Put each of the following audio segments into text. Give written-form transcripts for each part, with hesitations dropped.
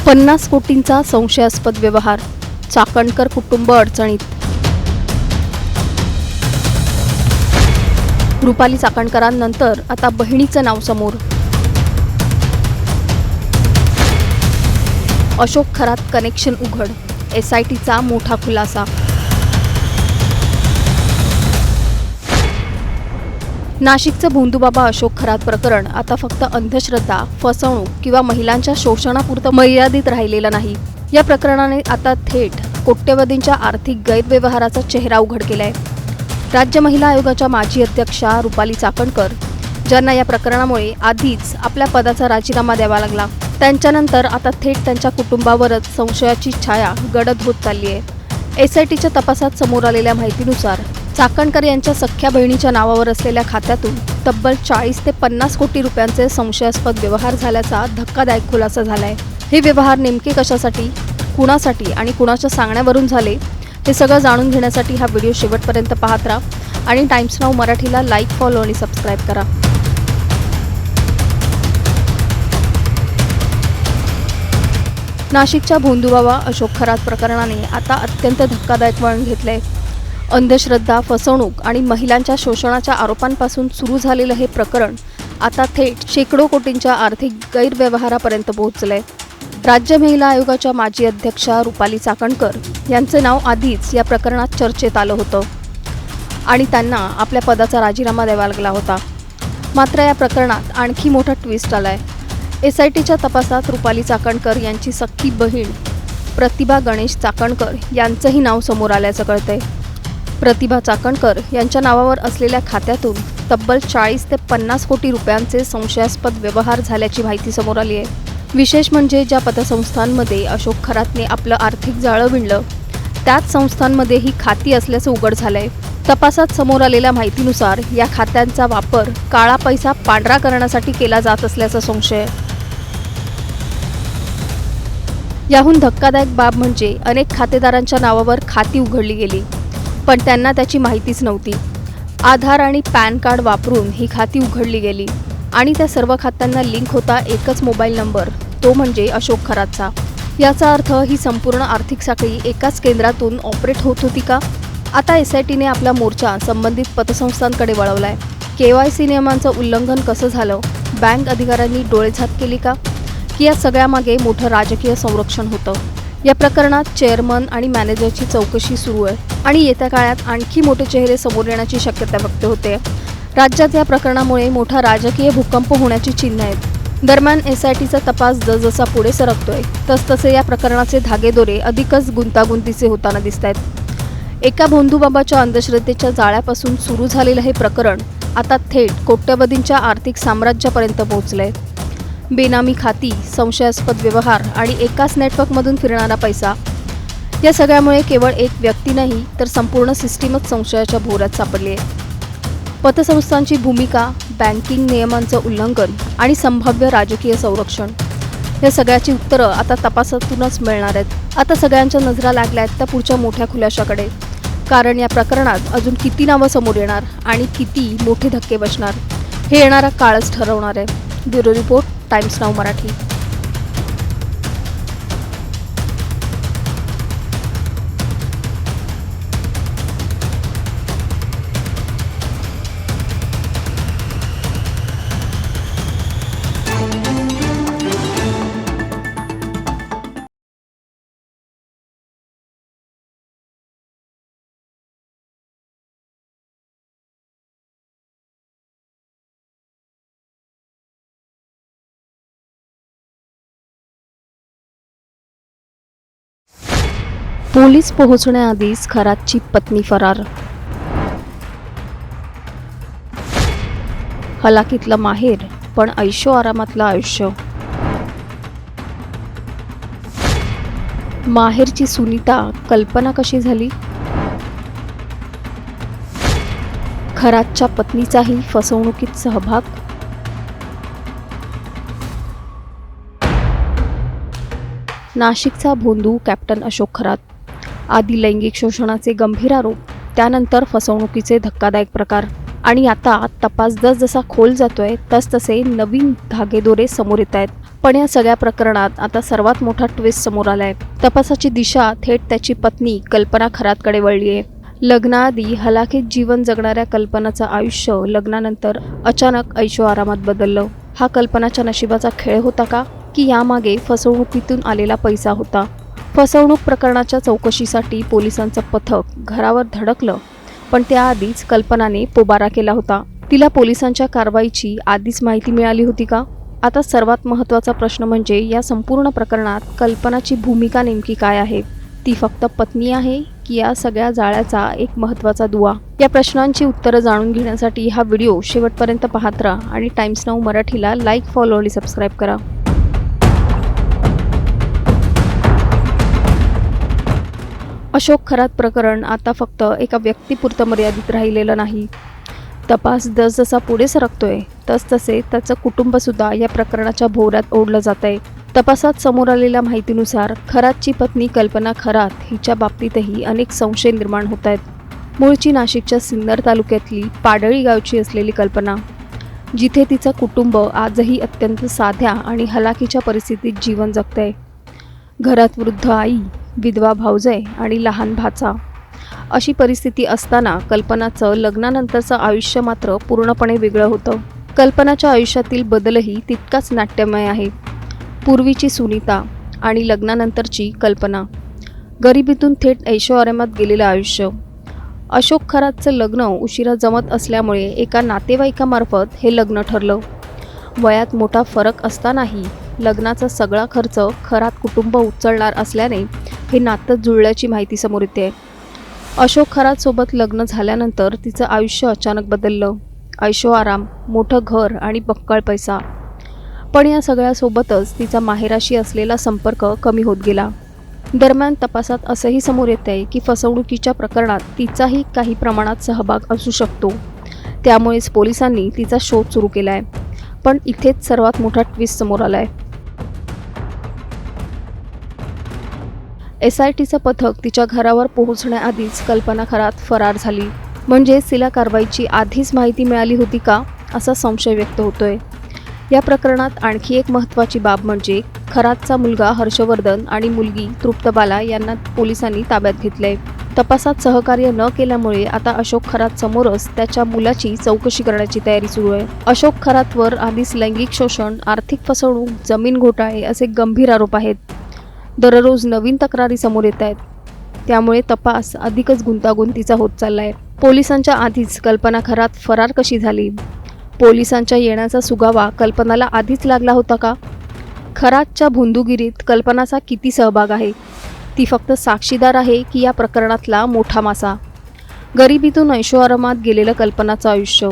50 कोटींचा संशयास्पद व्यवहार, चाकणकर कुटुंब अडचणीत. रुपाली चाकणकरांनंतर आता बहिणीचं नाव समोर. अशोक खरात कनेक्शन उघड, SITचा मोठा खुलासा. नाशिकचं भोंदूबाबा अशोक खरात प्रकरण आता फक्त अंधश्रद्धा, फसवणूक किंवा महिलांच्या शोषणापुरतं मर्यादित राहिलेलं नाही. या प्रकरणाने आता थेट कोट्यवधींच्या आर्थिक गैरव्यवहाराचा चेहरा उघड केलाय. राज्य महिला आयोगाच्या माजी अध्यक्षा रुपाली चाकणकर, ज्यांना या प्रकरणामुळे आधीच आपल्या पदाचा राजीनामा द्यावा लागला, त्यांच्यानंतर आता थेट त्यांच्या कुटुंबावरच संशयाची छाया गडद होत चालली आहे. SITच्या तपासात समोर आलेल्या माहितीनुसार चाकणकर यांच्या सख्ख्या बहिणीच्या नावावर असलेल्या खात्यातून तब्बल 40 ते 50 कोटी रुपयांचे संशयास्पद व्यवहार झाल्याचा धक्कादायक खुलासा झालाय. हे व्यवहार नेमके कशासाठी, कुणासाठी आणि कुणाच्या सांगण्यावरून झाले, हे सगळं जाणून घेण्यासाठी हा व्हिडिओ शेवटपर्यंत पाहत राहा आणि टाइम्स नाऊ मराठीला लाईक, फॉलो आणि सबस्क्राईब करा. नाशिकच्या भोंदूबाबा अशोक खरात प्रकरणाने आता अत्यंत धक्कादायक वळण घेतलंय. अंधश्रद्धा, फसवणूक आणि महिलांच्या शोषणाच्या आरोपांपासून सुरू झालेलं हे प्रकरण आता थेट शेकडो कोटींच्या आर्थिक गैरव्यवहारापर्यंत पोहोचलंय. राज्य महिला आयोगाच्या माजी अध्यक्षा रुपाली चाकणकर यांचं नाव आधीच या प्रकरणात चर्चेत आलं होतं आणि त्यांना आपल्या पदाचा राजीनामा द्यावा लागला होता. मात्र या प्रकरणात आणखी मोठा ट्विस्ट आलाय. SITच्या तपासात रुपाली चाकणकर यांची सख्खी बहीण प्रतिभा गणेश चाकणकर यांचंही नाव समोर आल्याचं कळतंय. प्रतिभा चाकणकर यांच्या नावावर असलेल्या खात्यातून तब्बल 40 ते 50 कोटी रुपयांचे संशयास्पद व्यवहार झाल्याची माहिती समोर आली आहे. विशेष म्हणजे ज्या पतसंस्थांमध्ये अशोक खरातने आपलं आर्थिक जाळं विणलं, त्याच संस्थांमध्ये ही खाती असल्याचं उघड झालंय. तपासात समोर आलेल्या माहितीनुसार या खात्यांचा वापर काळा पैसा पांढरा करण्यासाठी केला जात असल्याचा संशय. याहून धक्कादायक बाब म्हणजे अनेक खातेदारांच्या नावावर खाती उघडली गेली, पण त्यांना त्याची माहितीच नव्हती. आधार आणि पॅन कार्ड वापरून ही खाती उघडली गेली आणि त्या सर्व खात्यांना लिंक होता एकच मोबाईल नंबर, तो म्हणजे अशोक खरातचा. याचा अर्थ ही संपूर्ण आर्थिक साखळी एकाच केंद्रातून ऑपरेट होत होती का? आता SITने आपला मोर्चा संबंधित पतसंस्थांकडे वळवलाय. KYC नियमांचं उल्लंघन कसं झालं? बँक अधिकाऱ्यांनी डोळेझाक केली का? की या सगळ्यामागे मोठं राजकीय संरक्षण होतं? या प्रकरणात चेअरमन आणि मॅनेजरची चौकशी सुरू आहे आणि येत्या काळात आणखी मोठे चेहरे समोर येण्याची शक्यता व्यक्त होते. राज्यात या प्रकरणामुळे मोठा राजकीय भूकंप होण्याची चिन्ह आहेत. दरम्यान SITचा तपास जसजसा पुढे सरकतोय तसतसे या प्रकरणाचे धागेदोरे अधिकच गुंतागुंतीचे होताना दिसत आहेत. एका भोंदूबाबाच्या अंधश्रद्धेच्या जाळ्यापासून सुरू झालेलं हे प्रकरण आता थेट कोट्यवधींच्या आर्थिक साम्राज्यापर्यंत पोहोचलंय. बेनामी खाती, संशयास्पद व्यवहार आणि एकाच नेटवर्कमधून फिरणारा पैसा, या सगळ्यामुळे केवळ एक व्यक्ती नाही तर संपूर्ण सिस्टीमच संशयाच्या भोवऱ्यात सापडली आहे. पतसंस्थांची भूमिका, बँकिंग नियमांचं उल्लंघन आणि संभाव्य राजकीय संरक्षण, या सगळ्याची उत्तरं आता तपासातूनच मिळणार आहेत. आता सगळ्यांच्या नजरा लागल्या आहेत त्या पुढच्या मोठ्या खुलाशाकडे, कारण या प्रकरणात अजून किती नावं समोर येणार आणि किती मोठे धक्के बसणार हे येणारा काळच ठरवणार आहे. Bureau report, Times Now Marathi. Police पोहोचण्याआधीच खरातची पत्नी फरार. हलाखीतलं माहेर पण ऐशो आरामातलं आयुष्य. माहेरची सुनीता कल्पना कशी झाली? खरातच्या पत्नीचाही फसवणुकीत सहभाग. नाशिकचा भोंदू कॅप्टन अशोक खरात. आधी लैंगिक शोषणाचे गंभीर आरोप, त्यानंतर फसवणुकीचे धक्कादायक प्रकार आणि आता तपास जसजसा खोल जातोय तसतसे नवीन धागेदोरे समोर येत आहेत. पण या सगळ्या प्रकरणात आता सर्वात मोठा ट्विस्ट समोर आलाय. तपासाची दिशा थेट त्याची पत्नी कल्पना खरातकडे वळली आहे. लग्नाआधी हलाखीत जीवन जगणाऱ्या कल्पनाचं आयुष्य लग्नानंतर अचानक ऐशोआरामात बदललं. हा कल्पनाच्या नशिबाचा खेळ होता का, की यामागे फसवणुकीतून आलेला पैसा होता? फसवणूक प्रकरणाच्या चौकशीसाठी पोलिसांचं पथक घरावर धडकलं, पण त्याआधीच कल्पनाने पोबारा केला होता. तिला पोलिसांच्या कारवाईची आधीच माहिती मिळाली होती का? आता सर्वात महत्त्वाचा प्रश्न म्हणजे या संपूर्ण प्रकरणात कल्पनाची भूमिका नेमकी काय आहे? ती फक्त पत्नी आहे की या सगळ्या जाळ्याचा एक महत्त्वाचा दुवा? या प्रश्नांची उत्तरं जाणून घेण्यासाठी हा व्हिडिओ शेवटपर्यंत पाहत राहा आणि टाइम्स नाऊ मराठीला लाईक, फॉलो आणि सबस्क्राईब करा. अशोक खरात प्रकरण आता फक्त एका व्यक्तीपुरतं मर्यादित राहिलेलं नाही. तपास जसजसा पुढे सरकतोय तसतसे त्याचं कुटुंबसुद्धा या प्रकरणाच्या भोवऱ्यात ओढलं जात आहे. तपासात समोर आलेल्या माहितीनुसार खरातची पत्नी कल्पना खरात हिच्या बाबतीतही अनेक संशय निर्माण होत आहेत. मूळची नाशिकच्या सिन्नर तालुक्यातली पाडळी गावची असलेली कल्पना, जिथे तिचं कुटुंब आजही अत्यंत साध्या आणि हलाखीच्या परिस्थितीत जीवन जगतंय. घरात वृद्ध आई, विधवा भावजय आणि लहान भाचा अशी परिस्थिती असताना कल्पनाचं लग्नानंतरचं आयुष्य मात्र पूर्णपणे वेगळं होतं. कल्पनाच्या आयुष्यातील बदलही तितकाच नाट्यमय आहे. पूर्वीची सुनीता आणि लग्नानंतरची कल्पना. गरिबीतून थेट ऐशोआरामात गेलेलं आयुष्य. अशोक खरातचं लग्न उशिरा जमत असल्यामुळे एका नातेवाईकामार्फत हे लग्न ठरलं. वयात मोठा फरक असतानाही लग्नाचा सगळा खर्च खरात कुटुंब उचलणार असल्याने हे नातं जुळल्याची माहिती समोर येते. अशोक खरातसोबत लग्न झाल्यानंतर तिचं आयुष्य अचानक बदललं. ऐशोआराम, मोठं घर आणि बक्कळ पैसा. पण या सगळ्यासोबतच तिचा माहेराशी असलेला संपर्क कमी होत गेला. दरम्यान तपासात असंही समोर येत आहे की फसवणुकीच्या प्रकरणात तिचाही काही प्रमाणात सहभाग असू शकतो. त्यामुळेच पोलिसांनी तिचा शोध सुरू केला आहे. पण इथेच सर्वात मोठा ट्विस्ट समोर आला आहे. SITचं पथक तिच्या घरावर पोहोचण्याआधीच कल्पना खरात फरार झाली. म्हणजेच तिला कारवाईची आधीच माहिती मिळाली होती का, असा संशय व्यक्त होतोय. या प्रकरणात आणखी एक महत्त्वाची बाब म्हणजे खरातचा मुलगा हर्षवर्धन आणि मुलगी तृप्तबाला यांना पोलिसांनी ताब्यात घेतलंय. तपासात सहकार्य न केल्यामुळे आता अशोक खरात समोरच त्याच्या मुलाची चौकशी करण्याची तयारी सुरू आहे. अशोक खरातवर आधीच लैंगिक शोषण, आर्थिक फसवणूक, जमीन घोटाळे असे गंभीर आरोप आहेत. दररोज नवीन तक्रारी समोर येत आहेत. त्यामुळे तपास अधिकच गुंतागुंतीचा होत चाललाय. पोलिसांच्या आधीच कल्पना खरात फरार कशी झाली? पोलिसांच्या येण्याचा सुगावा कल्पनाला आधीच लागला होता का? खरातच्या भोंदूगिरीत कल्पनाचा किती सहभाग आहे? ती फक्त साक्षीदार आहे की या प्रकरणातला मोठा मासा? गरिबीतून ऐशोआरामात गेलेलं कल्पनाचं आयुष्य,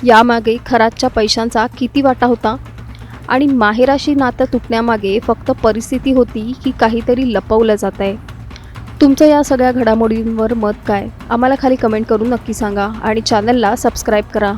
यामागे खरातच्या पैशांचा किती वाटा होता? आणि माहेराशी नातं तुटण्यामागे फक्त परिस्थिती होती की काहीतरी लपवलं जात आहे? तुमचं या सगळ्या घडामोडींवर मत काय? आम्हाला खाली कमेंट करून नक्की सांगा आणि चॅनलला सबस्क्राईब करा.